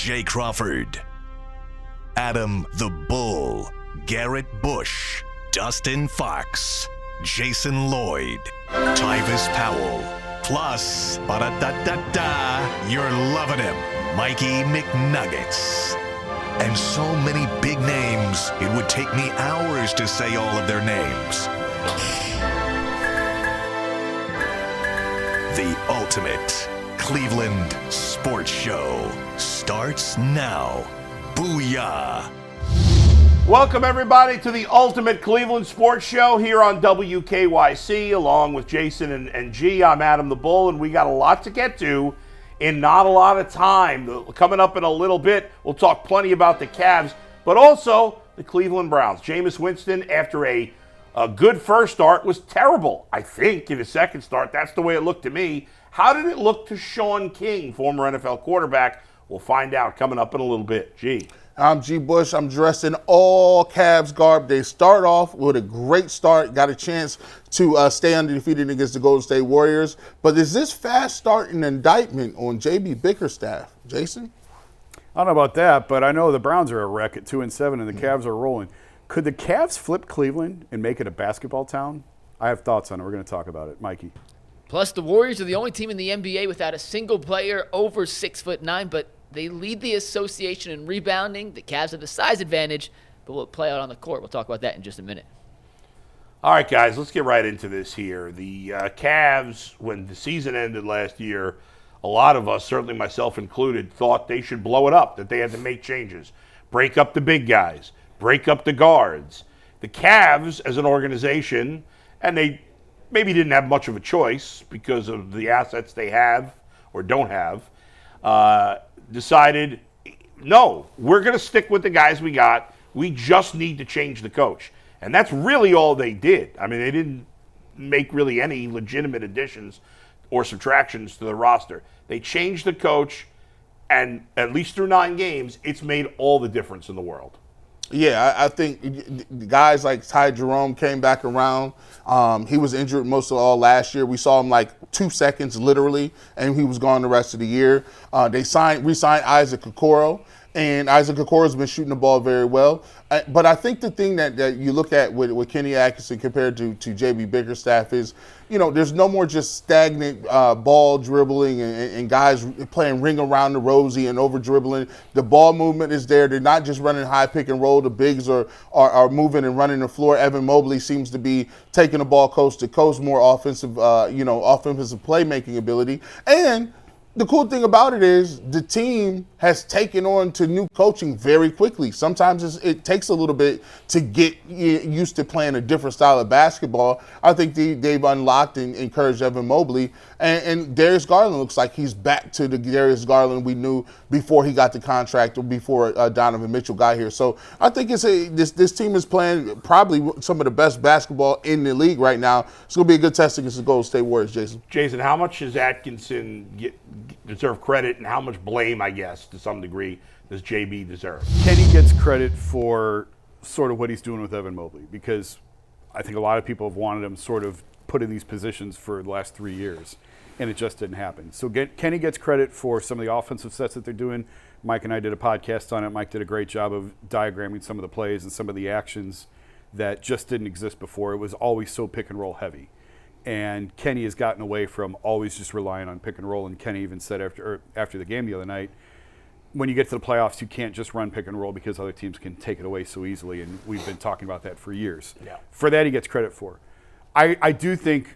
Jay Crawford, Adam the Bull, Garrett Bush, Dustin Fox, Jason Lloyd, Tyvis Powell, plus, ba-da-da-da-da, you're loving him, Mikey McNuggets. And so many big names, it would take me hours to say all of their names. The ultimate Cleveland sports show starts now. Booyah! Welcome, everybody, to the ultimate Cleveland sports show here on WKYC, along with Jason and G. I'm Adam the Bull, and we got a lot to get to in not a lot of time. Coming up in a little bit, we'll talk plenty about the Cavs, but also the Cleveland Browns. Jameis Winston, after a good first start, was terrible, I think, in his second start. That's the way it looked to me. How did it look to Sean King, former NFL quarterback? We'll find out coming up in a little bit. G. I'm G. Bush. I'm dressed in all Cavs garb. They start off with a great start, got a chance to stay undefeated against the Golden State Warriors. But is this fast start an indictment on JB Bickerstaff? Jason? I don't know about that, but I know the Browns are a wreck at 2-7 and the Cavs are rolling. Could the Cavs flip Cleveland and make it a basketball town? I have thoughts on it. We're going to talk about it. Mikey. Plus, the Warriors are the only team in the NBA without a single player over 6'9", but they lead the association in rebounding. The Cavs have the size advantage, but will it play out on the court? We'll talk about that in just a minute. All right, guys, let's get right into this here. The Cavs, when the season ended last year, a lot of us, certainly myself included, thought they should blow it up, that they had to make changes, break up the big guys, break up the guards. The Cavs, as an organization, and they maybe didn't have much of a choice because of the assets they have or don't have, decided, no, we're going to stick with the guys we got. We just need to change the coach. And that's really all they did. I mean, they didn't make really any legitimate additions or subtractions to the roster. They changed the coach, and at least through 9 games, it's made all the difference in the world. Yeah, I think guys like Ty Jerome came back around. He was injured most of all last year. We saw him like 2 seconds, literally, and he was gone the rest of the year. They re-signed Isaac Okoro, and Isaac Okoro's been shooting the ball very well. But I think the thing that you look at with Kenny Atkinson compared to JB Bickerstaff is, there's no more just stagnant ball dribbling and guys playing ring around the rosy and over dribbling. The ball movement is there. They're not just running high pick and roll. The bigs are moving and running the floor. Evan Mobley seems to be taking the ball coast to coast, more offensive playmaking ability. And the cool thing about it is the team has taken on to new coaching very quickly. Sometimes it takes a little bit to get used to playing a different style of basketball. I think they've unlocked and encouraged Evan Mobley. And Darius Garland looks like he's back to the Darius Garland we knew before he got the contract or before Donovan Mitchell got here. So I think this team is playing probably some of the best basketball in the league right now. It's going to be a good test against the Golden State Warriors, Jason. Jason, how much does Atkinson deserve credit, and how much blame, I guess, to some degree, does JB deserve? Kenny gets credit for sort of what he's doing with Evan Mobley, because I think a lot of people have wanted him sort of put in these positions for the last 3 years, and it just didn't happen. So Kenny gets credit for some of the offensive sets that they're doing. Mike and I did a podcast on it. Mike did a great job of diagramming some of the plays and some of the actions that just didn't exist before. It was always so pick and roll heavy. And Kenny has gotten away from always just relying on pick and roll. And Kenny even said after the game the other night, when you get to the playoffs, you can't just run pick and roll because other teams can take it away so easily. And we've been talking about that for years. Yeah. For that, he gets credit for. I do think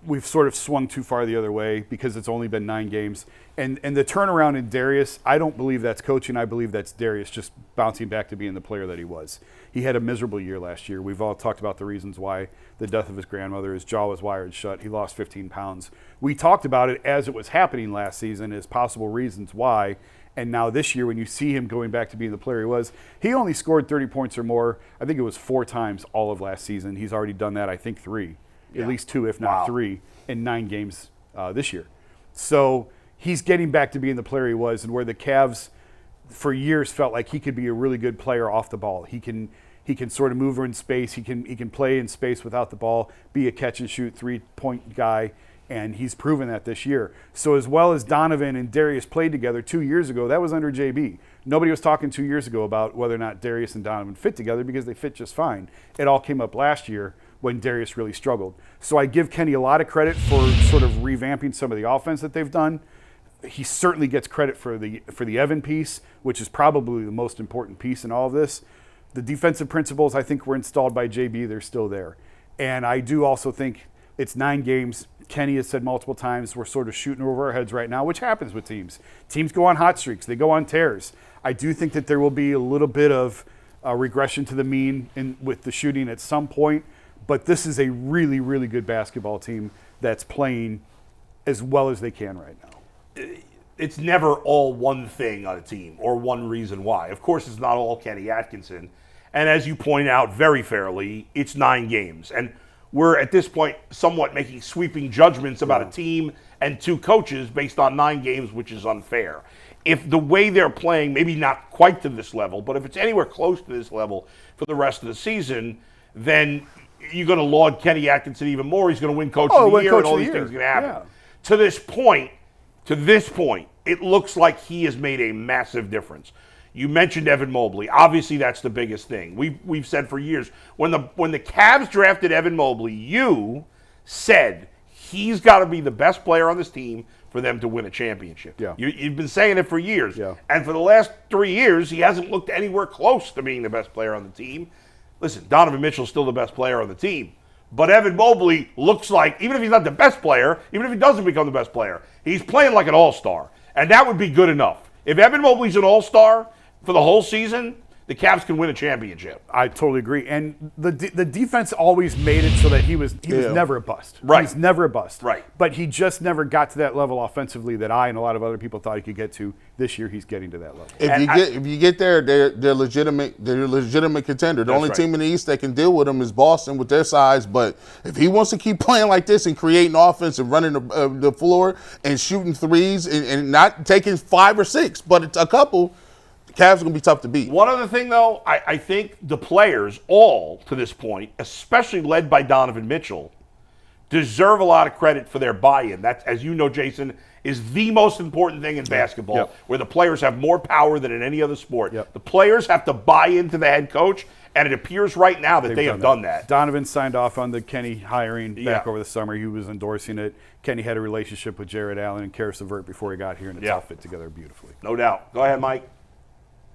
we've sort of swung too far the other way because it's only been 9 games. And the turnaround in Darius, I don't believe that's coaching. I believe that's Darius just bouncing back to being the player that he was. He had a miserable year last year. We've all talked about the reasons why: the death of his grandmother, his jaw was wired shut, he lost 15 pounds. We talked about it as it was happening last season as possible reasons why. And now this year, when you see him going back to being the player he was, he only scored 30 points or more. I think it was 4 times all of last season. He's already done that, I think 3, at least 2, if not 3, in 9 games this year. So he's getting back to being the player he was, and where the Cavs for years felt like he could be a really good player off the ball. He can sort of move in space. He can play in space without the ball, be a catch and shoot 3-point guy. And he's proven that this year. So as well as Donovan and Darius played together 2 years ago, that was under JB. Nobody was talking 2 years ago about whether or not Darius and Donovan fit together because they fit just fine. It all came up last year when Darius really struggled. So I give Kenny a lot of credit for sort of revamping some of the offense that they've done. He certainly gets credit for the Evan piece, which is probably the most important piece in all of this. The defensive principles, I think, were installed by JB. They're still there. And I do also think it's 9 games. Kenny has said multiple times we're sort of shooting over our heads right now, which happens with teams. Teams go on hot streaks. They go on tears. I do think that there will be a little bit of regression to the mean with the shooting at some point. But this is a really, really good basketball team that's playing as well as they can right now. It's never all one thing on a team or one reason why. Of course, it's not all Kenny Atkinson. And as you point out very fairly, it's 9 games. And we're at this point somewhat making sweeping judgments about a team and 2 coaches based on 9 games, which is unfair. If the way they're playing, maybe not quite to this level, but if it's anywhere close to this level for the rest of the season, then you're going to laud Kenny Atkinson even more. He's going to win Coach of the Year, and all these things are going to happen. Yeah. To this point, it looks like he has made a massive difference. You mentioned Evan Mobley. Obviously, that's the biggest thing. We've said for years, when the Cavs drafted Evan Mobley, you said he's got to be the best player on this team for them to win a championship. Yeah. You've been saying it for years. Yeah. And for the last 3 years, he hasn't looked anywhere close to being the best player on the team. Listen, Donovan Mitchell's still the best player on the team. But Evan Mobley looks like, even if he's not the best player, even if he doesn't become the best player, he's playing like an all-star. And that would be good enough. If Evan Mobley's an all-star for the whole season, the Cavs can win a championship. I totally agree. And the defense always made it so that he was never a bust. Right. He was never a bust. Right. But he just never got to that level offensively that I and a lot of other people thought he could get to. This year he's getting to that level. If you get there, they're legitimate. They're a legitimate contender. The only team in the East that can deal with them is Boston with their size. But if he wants to keep playing like this and creating offense and running the floor and shooting threes and not taking 5 or 6, but it's a couple, Cavs are going to be tough to beat. One other thing, though, I think the players, all to this point, especially led by Donovan Mitchell, deserve a lot of credit for their buy-in. That, as you know, Jason, is the most important thing in basketball, where the players have more power than in any other sport. The players have to buy into the head coach, and it appears right now that they have done that. Donovan signed off on the Kenny hiring back over the summer. He was endorsing it. Kenny had a relationship with Jared Allen and Karis LeVert before he got here, and it's all fit together beautifully. No doubt. Go ahead, Mike.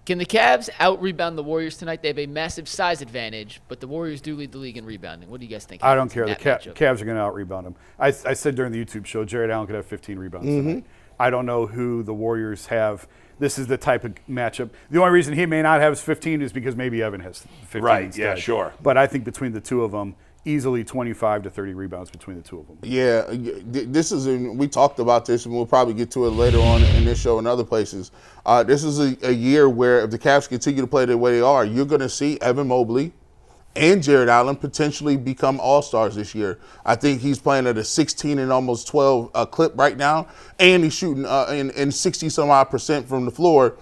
Can the Cavs out-rebound the Warriors tonight? They have a massive size advantage, but the Warriors do lead the league in rebounding. What do you guys think? I don't care. The Cavs are going to out-rebound them. I said during the YouTube show, Jared Allen could have 15 rebounds tonight. I don't know who the Warriors have. This is the type of matchup. The only reason he may not have his 15 is because maybe Evan has 15 instead. Yeah, sure. But I think between the two of them, easily 25 to 30 rebounds between the two of them. Yeah, this is we talked about this, and we'll probably get to it later on in this show and other places. This is a year where if the Cavs continue to play the way they are, you're going to see Evan Mobley and Jared Allen potentially become all-stars this year. I think he's playing at a 16 and almost 12 clip right now, and he's shooting in 60-some-odd% from the floor.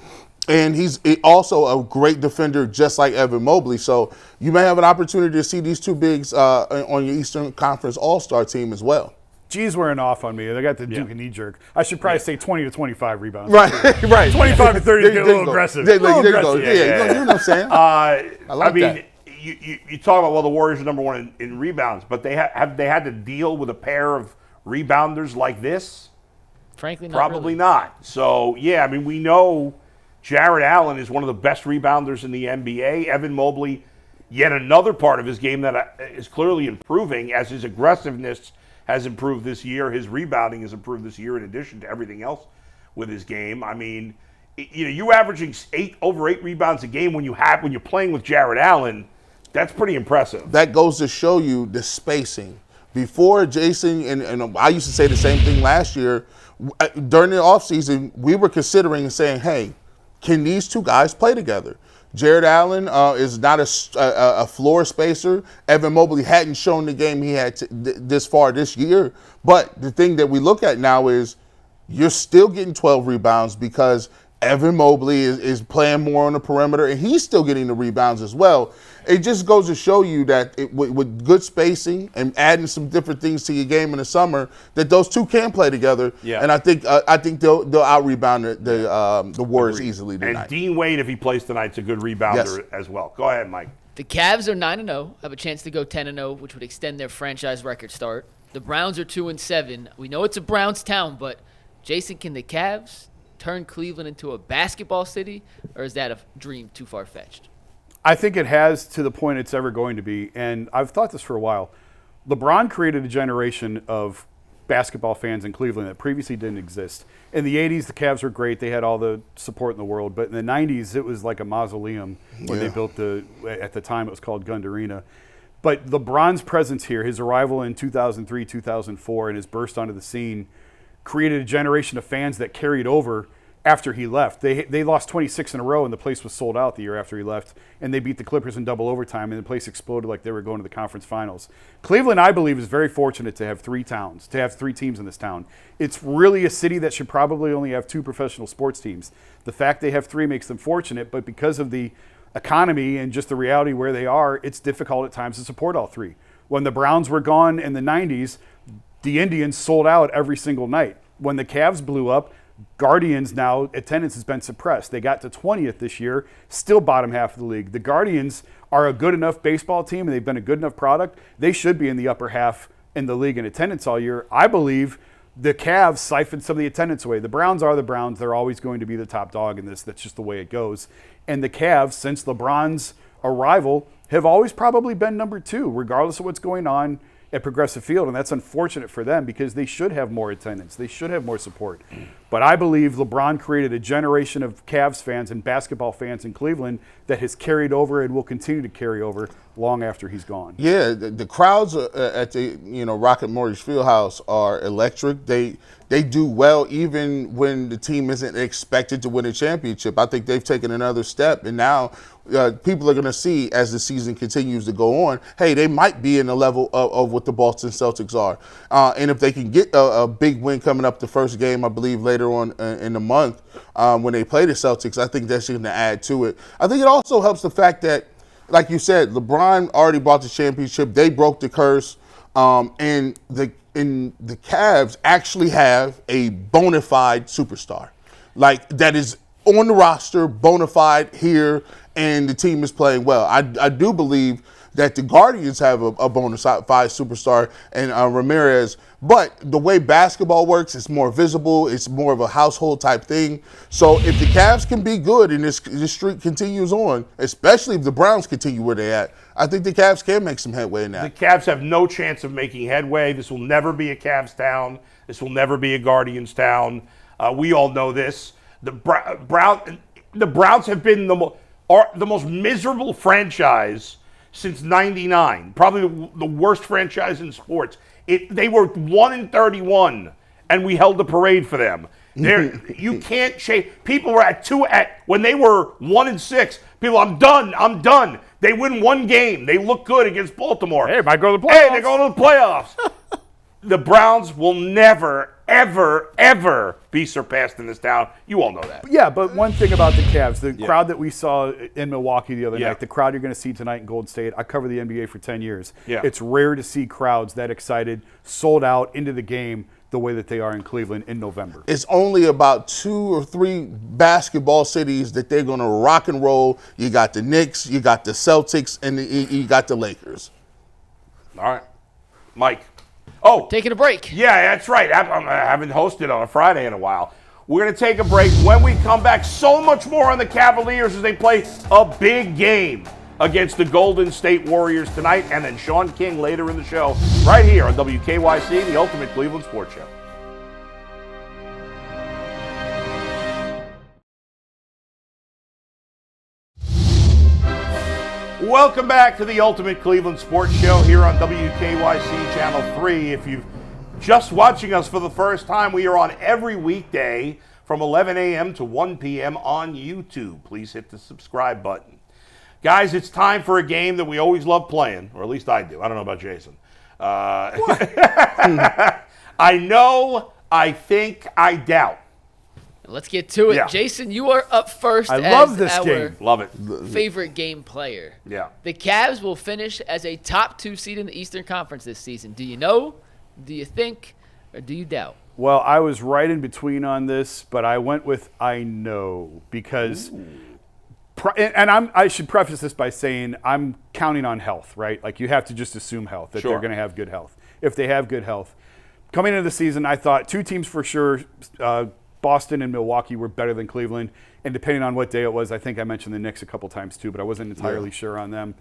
And he's also a great defender, just like Evan Mobley. So you may have an opportunity to see these two bigs on your Eastern Conference All-Star team as well. G's wearing off on me. They got the Duke and knee jerk. I should probably say 20 to 25 rebounds. Right, right. 25 to 30 is a little aggressive. There you go. Yeah, you know what I'm saying? I mean, that. You talk about, well, the Warriors are number one in rebounds, but have they had to deal with a pair of rebounders like this? Frankly, Probably not. So, yeah, I mean, we know Jared Allen is one of the best rebounders in the NBA. Evan Mobley, yet another part of his game that is clearly improving as his aggressiveness has improved this year. His rebounding has improved this year in addition to everything else with his game. I mean, you averaging over 8 rebounds a game when you're playing with Jared Allen, that's pretty impressive. That goes to show you the spacing. Before Jason, and I used to say the same thing last year, during the offseason, we were considering and saying, hey, can these two guys play together? Jared Allen is not a floor spacer. Evan Mobley hadn't shown the game he had this far this year. But the thing that we look at now is you're still getting 12 rebounds because Evan Mobley is playing more on the perimeter, and he's still getting the rebounds as well. It just goes to show you that with good spacing and adding some different things to your game in the summer, that those two can play together. Yeah. And I think they'll out-rebound the Warriors easily tonight. And Dean Wade, if he plays tonight, is a good rebounder as well. Go ahead, Mike. The Cavs are 9-0, have a chance to go 10-0, which would extend their franchise record start. The Browns are 2-7. We know it's a Browns town, but Jason, can the Cavs turn Cleveland into a basketball city, or is that a dream too far-fetched? I think it has to the point it's ever going to be, and I've thought this for a while. LeBron created a generation of basketball fans in Cleveland that previously didn't exist. In the 80s, the Cavs were great. They had all the support in the world. But in the 90s, it was like a mausoleum when they built at the time it was called Gund Arena. But LeBron's presence here, his arrival in 2003, 2004, and his burst onto the scene created a generation of fans that carried over after he left. They lost 26 in a row, and the place was sold out the year after he left, and they beat the Clippers in double overtime, and the place exploded like they were going to the conference finals. Cleveland, I believe, is very fortunate to have three teams in this town. It's really a city that should probably only have 2 professional sports teams. The fact they have 3 makes them fortunate, but because of the economy and just the reality where they are, it's difficult at times to support all 3. When the Browns were gone in the 90s, the Indians sold out every single night. When the Cavs blew up, Guardians now, attendance has been suppressed. They got to 20th this year, still bottom half of the league. The Guardians are a good enough baseball team, and they've been a good enough product. They should be in the upper half in the league in attendance all year. I believe the Cavs siphoned some of the attendance away. The Browns are the Browns. They're always going to be the top dog in this. That's just the way it goes. And the Cavs, since LeBron's arrival, have always probably been number 2, regardless of what's going on at Progressive Field, and that's unfortunate for them because they should have more attendance. They should have more support. But I believe LeBron created a generation of Cavs fans and basketball fans in Cleveland that has carried over and will continue to carry over long after he's gone. Yeah, the crowds at the Rocket Mortgage Fieldhouse are electric. They do well even when the team isn't expected to win a championship. I think they've taken another step, and now people are going to see as the season continues to go on, hey, they might be in the level of what the Boston Celtics are. And if they can get a big win coming up the first game, I believe later on in the month when they play the Celtics, I think that's going to add to it. I think it also helps the fact that, like you said, LeBron already brought the championship. They broke the curse. And the Cavs actually have a bona fide superstar. Like, that is on the roster, bona fide here, and the team is playing well. I do believe that the Guardians have a bona fide superstar and Ramirez. But the way basketball works, it's more visible. It's more of a household type thing. So if the Cavs can be good and this streak continues on, especially if the Browns continue where they're at, I think the Cavs can make some headway in that. The Cavs have no chance of making headway. This will never be a Cavs town. This will never be a Guardians town. We all know this. The Browns have been the most miserable franchise since '99. Probably the worst franchise in sports. They were 1-31, and we held the parade for them. You can't change. People were when they were 1-6. People, I'm done. They win 1 game. They look good against Baltimore. Hey, might go to the playoffs. Hey, they're going to the playoffs. The Browns will never, ever, ever be surpassed in this town. You all know that. Yeah, but one thing about the Cavs, the crowd that we saw in Milwaukee the other night, the crowd you're going to see tonight in Golden State, I covered the NBA for 10 years. Yeah. It's rare to see crowds that excited, sold out into the game the way that they are in Cleveland in November. It's only about 2 or 3 basketball cities that they're going to rock and roll. You got the Knicks, you got the Celtics, and you got the Lakers. All right. Mike. Oh, Taking a break. yeah, that's right. I haven't hosted on a Friday in a while. We're going to take a break. When we come back, so much more on the Cavaliers as they play a big game against the Golden State Warriors tonight, and then Sean King later in the show, right here on WKYC, the Ultimate Cleveland Sports Show. Welcome back to the Ultimate Cleveland Sports Show here on WKYC Channel 3. If you're just watching us for the first time, we are on every weekday from 11 a.m. to 1 p.m. on YouTube. Please hit the subscribe button. Guys, it's time for a game that we always love playing, or at least I do. I don't know about Jason. I know, I think, I doubt. Let's get to it. Yeah. Jason, you are up first. I love this our game. Love it. favorite game player. Yeah. The Cavs will finish as a top 2 seed in the Eastern Conference this season. Do you know? Do you think? Or do you doubt? Well, I was right in between on this, but I went with I know because I should preface this by saying I'm counting on health, right? Like you have to just assume health, that Sure. they're going to have good health. If they have good health. Coming into the season, I thought 2 teams for sure, Boston and Milwaukee were better than Cleveland. And depending on what day it was, I think I mentioned the Knicks a couple times too, but I wasn't entirely sure on them.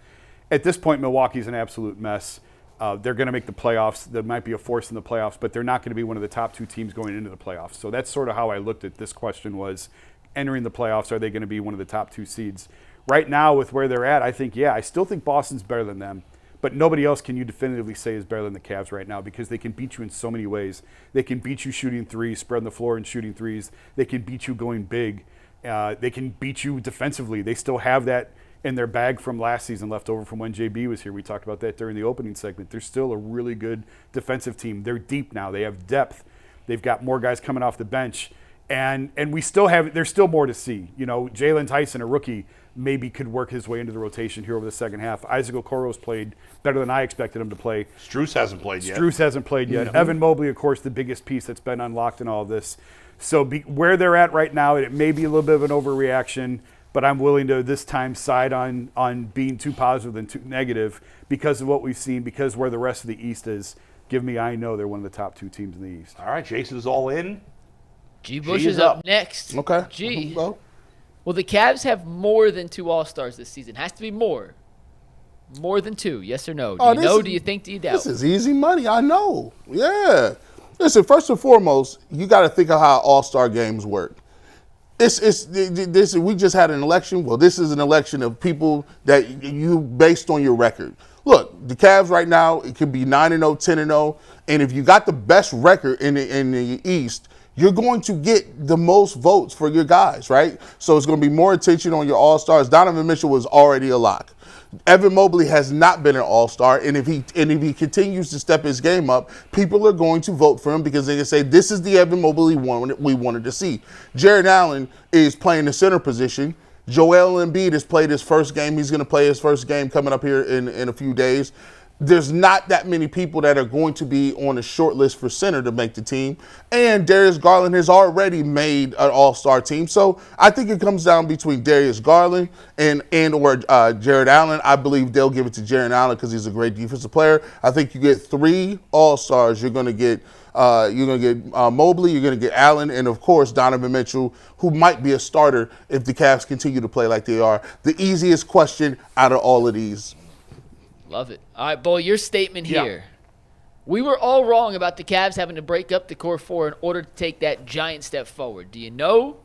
At this point, Milwaukee's an absolute mess. They're going to make the playoffs. There might be a force in the playoffs, but they're not going to be one of the top 2 teams going into the playoffs. So that's sort of how I looked at this question was, entering the playoffs, are they going to be one of the top 2 seeds? Right now, with where they're at, I think, I still think Boston's better than them. But nobody else can you definitively say is better than the Cavs right now because they can beat you in so many ways. They can beat you shooting threes, spreading the floor and shooting threes. They can beat you going big. They can beat you defensively. They still have that in their bag from last season left over from when JB was here. We talked about that during the opening segment. They're still a really good defensive team. They're deep now. They have depth. They've got more guys coming off the bench. And we still have – there's still more to see. You know, Jalen Tyson, a rookie, maybe could work his way into the rotation here over the second half. Isaac Okoro's played better than I expected him to play. Strus hasn't played yet. Mm-hmm. Evan Mobley, of course, the biggest piece that's been unlocked in all of this. So where they're at right now, it may be a little bit of an overreaction, but I'm willing to this time side on being too positive than too negative because of what we've seen, because where the rest of the East is. Give me I know they're one of the top 2 teams in the East. All right, Jason's all in. G. Bush is up next. Okay. G. Well, Will the Cavs have more than 2 All-Stars this season? Has to be more. More than 2, yes or no? Do you know, do you think, do you doubt? This is easy money. I know. Yeah. Listen, first and foremost, you got to think of how All-Star games work. We just had an election. Well, this is an election of people that you based on your record. Look, the Cavs right now, it could be 9-0, 10-0, and if you got the best record in the East, you're going to get the most votes for your guys, right? So it's going to be more attention on your All-Stars. Donovan Mitchell was already a lock. Evan Mobley has not been an All-Star, and if he continues to step his game up, people are going to vote for him because they can say this is the Evan Mobley we wanted to see. Jared Allen is playing the center position. Joel Embiid has played his first game. He's going to play his first game coming up here in a few days. There's not that many people that are going to be on the short list for center to make the team. And Darius Garland has already made an all-star team. So I think it comes down between Darius Garland and or Jared Allen. I believe they'll give it to Jared Allen because he's a great defensive player. I think you get 3 all-stars. You're going to get Mobley, you're going to get Allen, and of course Donovan Mitchell, who might be a starter if the Cavs continue to play like they are. The easiest question out of all of these. Love it. All right, Bull, your statement here. We were all wrong about the Cavs having to break up the core 4 in order to take that giant step forward. Do you know,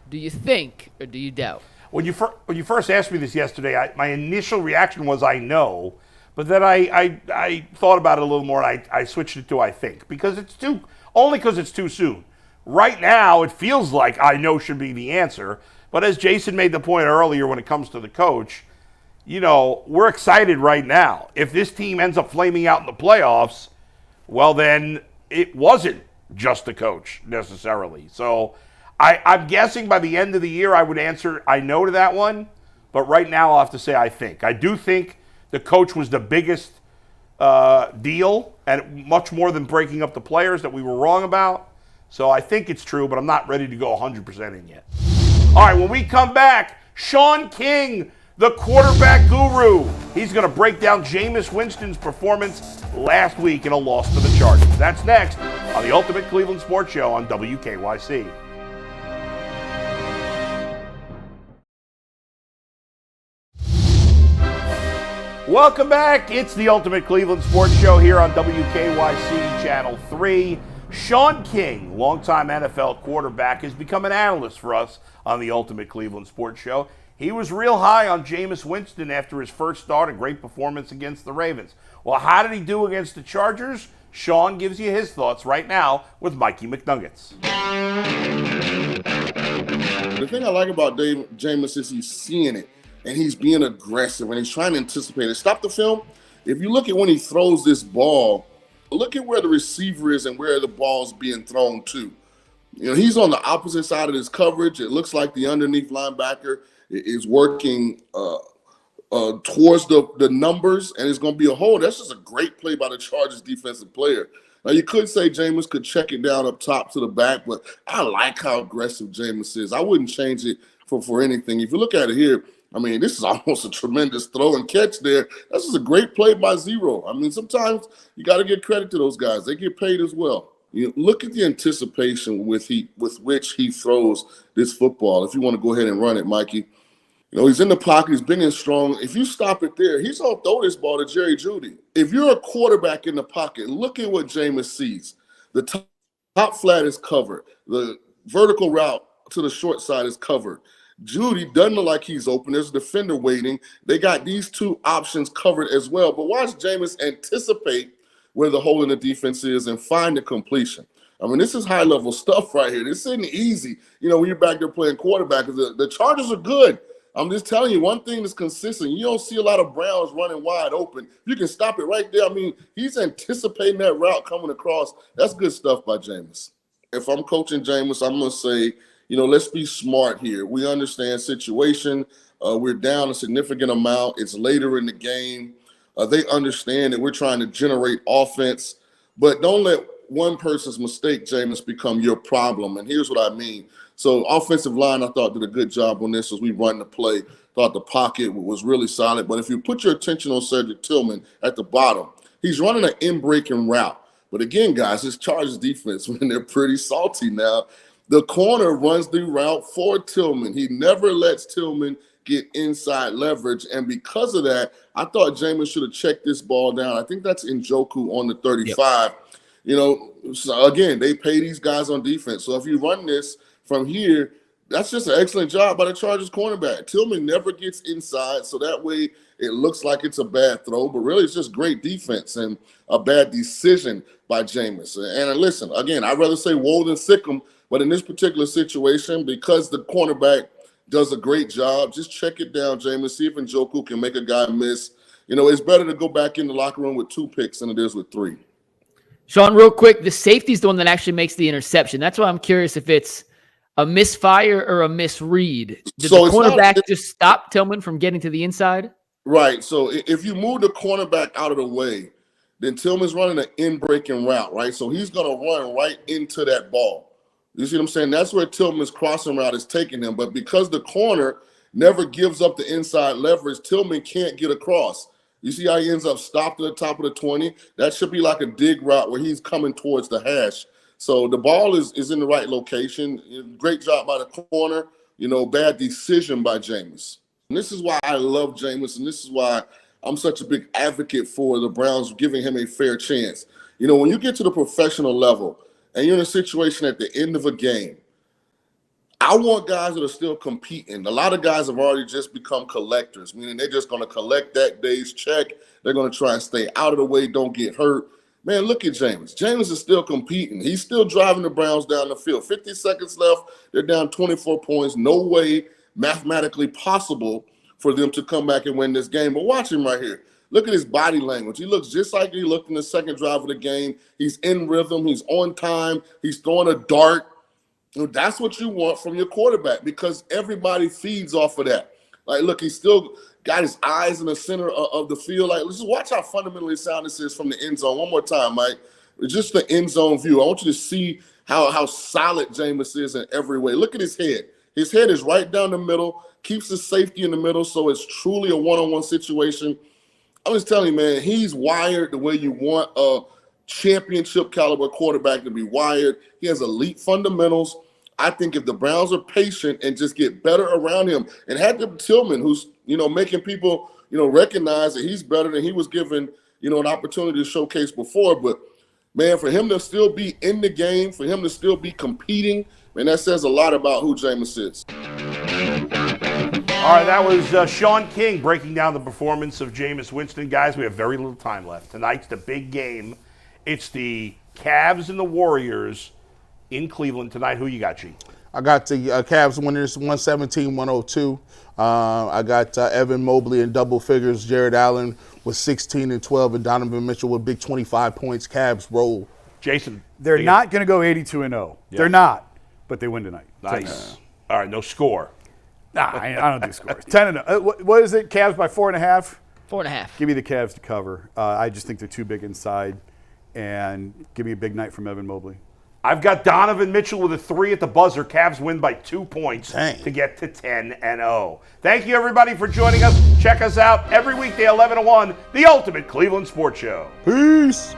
do you think, or do you doubt? When you first asked me this yesterday, my initial reaction was I know, but then I thought about it a little more and I switched it to I think because it's too soon. Right now, it feels like I know should be the answer, but as Jason made the point earlier when it comes to the coach, you know, we're excited right now. If this team ends up flaming out in the playoffs, well, then it wasn't just the coach necessarily. So I'm guessing by the end of the year I would answer I know to that one, but right now I'll have to say I think. I do think the coach was the biggest deal and much more than breaking up the players that we were wrong about. So I think it's true, but I'm not ready to go 100% in yet. All right, when we come back, Sean King, the quarterback guru. He's going to break down Jameis Winston's performance last week in a loss to the Chargers. That's next on the Ultimate Cleveland Sports Show on WKYC. Welcome back. It's the Ultimate Cleveland Sports Show here on WKYC Channel 3. Sean King, longtime NFL quarterback, has become an analyst for us on the Ultimate Cleveland Sports Show. He was real high on Jameis Winston after his first start, a great performance against the Ravens. Well, how did he do against the Chargers? Sean gives you his thoughts right now with Mikey McNuggets. The thing I like about Jameis is he's seeing it, and he's being aggressive, and he's trying to anticipate it. Stop the film. If you look at when he throws this ball, look at where the receiver is and where the ball's being thrown to. He's on the opposite side of this coverage. It looks like the underneath linebacker is working towards the numbers, and it's going to be a hold. That's just a great play by the Chargers defensive player. Now, you could say Jameis could check it down up top to the back, but I like how aggressive Jameis is. I wouldn't change it for anything. If you look at it here, I mean, this is almost a tremendous throw and catch there. That's just a great play by Zero. I mean, sometimes you got to give credit to those guys. They get paid as well. Look at the anticipation with which he throws this football. If you want to go ahead and run it, Mikey. He's in the pocket. He's big and strong. If you stop it there, he's going to throw this ball to Jerry Jeudy. If you're a quarterback in the pocket, look at what Jameis sees. The top flat is covered. The vertical route to the short side is covered. Jeudy doesn't look like he's open. There's a defender waiting. They got these two options covered as well. But watch Jameis anticipate where the hole in the defense is and find the completion. I mean, this is high-level stuff right here. This isn't easy, when you're back there playing quarterback. The Chargers are good. I'm just telling you, one thing that's consistent, you don't see a lot of Browns running wide open. You can stop it right there. I mean, he's anticipating that route coming across. That's good stuff by Jameis. If I'm coaching Jameis, I'm going to say, let's be smart here. We understand situation. We're down a significant amount. It's later in the game. They understand that we're trying to generate offense. But don't let one person's mistake, Jameis, become your problem. And here's what I mean. So offensive line, I thought, did a good job on this as we run the play. Thought the pocket was really solid. But if you put your attention on Cedric Tillman at the bottom, he's running an in-breaking route. But again, guys, this Chargers defense, man, they're pretty salty now. The corner runs the route for Tillman. He never lets Tillman get inside leverage. And because of that, I thought Jameis should have checked this ball down. I think that's Njoku on the 35. Yep. So again, they pay these guys on defense. So if you run this from here, that's just an excellent job by the Chargers cornerback. Tillman never gets inside, so that way it looks like it's a bad throw, but really it's just great defense and a bad decision by Jameis. And listen, again, I'd rather say woe than sick 'em, but in this particular situation, because the cornerback does a great job, just check it down, Jameis. See if Njoku can make a guy miss. It's better to go back in the locker room with 2 picks than it is with 3. Sean, real quick, the safety's the one that actually makes the interception. That's why I'm curious if it's a misfire or a misread. Did the cornerback just stop Tillman from getting to the inside? Right. So if you move the cornerback out of the way, then Tillman's running an in-breaking route, right? So he's going to run right into that ball. You see what I'm saying? That's where Tillman's crossing route is taking him. But because the corner never gives up the inside leverage, Tillman can't get across. You see how he ends up stopped at the top of the 20? That should be like a dig route where he's coming towards the hash. So the ball is in the right location. Great job by the corner. Bad decision by Jameis. And this is why I love Jameis, and this is why I'm such a big advocate for the Browns giving him a fair chance. When you get to the professional level and you're in a situation at the end of a game, I want guys that are still competing. A lot of guys have already just become collectors, meaning they're just going to collect that day's check. They're going to try and stay out of the way, don't get hurt. Man, look at Jameis. Jameis is still competing. He's still driving the Browns down the field. 50 seconds left. They're down 24 points. No way mathematically possible for them to come back and win this game. But watch him right here. Look at his body language. He looks just like he looked in the second drive of the game. He's in rhythm. He's on time. He's throwing a dart. That's what you want from your quarterback because everybody feeds off of that. Like, look, he's still got his eyes in the center of the field. Like, let's just watch how fundamentally sound this is from the end zone. One more time, Mike. Just the end zone view. I want you to see how solid Jameis is in every way. Look at his head. His head is right down the middle, keeps his safety in the middle, so it's truly a one-on-one situation. I'm just telling you, man, he's wired the way you want a championship caliber quarterback to be wired. He has elite fundamentals. I think if the Browns are patient and just get better around him, and had the Tillman, who's making people recognize that he's better than he was given an opportunity to showcase before. But man, for him to still be in the game, for him to still be competing, man, that says a lot about who Jameis is. All right, that was Sean King breaking down the performance of Jameis Winston. Guys, we have very little time left. Tonight's the big game. It's the Cavs and the Warriors in Cleveland tonight. Who you got, G? I got the Cavs winners 117-102. I got Evan Mobley in double figures, Jared Allen with 16 and 12, and Donovan Mitchell with big 25 points. Cavs roll. Jason. They're not going to go 82-0. Yeah. They're not. but they win tonight. Nice. All right, no score. Nah, I don't do scores. 10-0. What is it? Cavs by 4.5? 4.5. Give me the Cavs to cover. I just think they're too big inside, and give me a big night from Evan Mobley. I've got Donovan Mitchell with a 3 at the buzzer. Cavs win by 2 points to get to 10-0. Thank you, everybody, for joining us. Check us out every weekday, 11 to 1, the Ultimate Cleveland Sports Show. Peace.